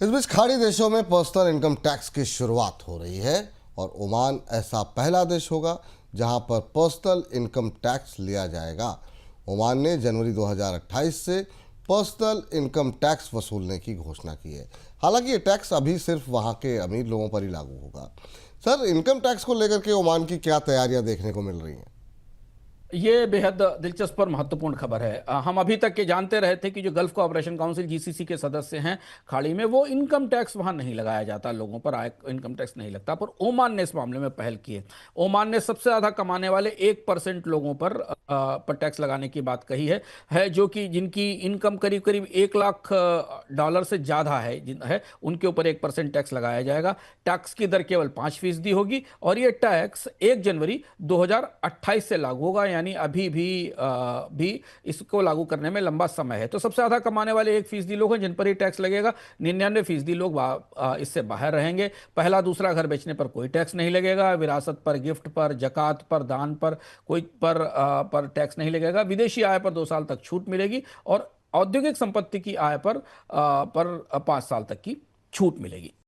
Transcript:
इस बीच खाड़ी देशों में पर्सनल इनकम टैक्स की शुरुआत हो रही है और ओमान ऐसा पहला देश होगा जहां पर पर्सनल इनकम टैक्स लिया जाएगा। ओमान ने जनवरी 2028 से पर्सनल इनकम टैक्स वसूलने की घोषणा की है। हालांकि ये टैक्स अभी सिर्फ वहां के अमीर लोगों पर ही लागू होगा। सर, इनकम टैक्स को लेकर के ओमान की क्या तैयारियां देखने को मिल रही हैं? ये बेहद दिलचस्प और महत्वपूर्ण खबर है। हम अभी तक ये जानते रहे थे कि जो गल्फ कोऑपरेशन काउंसिल जीसीसी के सदस्य हैं खाड़ी में, वो इनकम टैक्स वहां नहीं लगाया जाता, लोगों पर आय इनकम टैक्स नहीं लगता। पर ओमान ने इस मामले में पहल की है। ओमान ने सबसे ज्यादा कमाने वाले 1% लोगों पर टैक्स लगाने की बात कही है जो कि जिनकी इनकम करीब करीब 1 लाख डॉलर से ज्यादा है उनके ऊपर 1% टैक्स लगाया जाएगा। टैक्स की दर केवल 5% होगी और ये टैक्स 1 जनवरी 2028 से लागू होगा, यानी अभी भी इसको लागू करने में लंबा समय है। तो सबसे ज्यादा कमाने वाले 1% लोग हैं जिन पर ही टैक्स लगेगा। 99% लोग इससे बाहर रहेंगे। पहला दूसरा घर बेचने पर कोई टैक्स नहीं लगेगा। विरासत पर, गिफ्ट पर, जकात पर, दान पर कोई पर टैक्स नहीं लगेगा। विदेशी आय पर 2 साल तक छूट मिलेगी और औद्योगिक संपत्ति की आय पर 5 साल तक की छूट मिलेगी।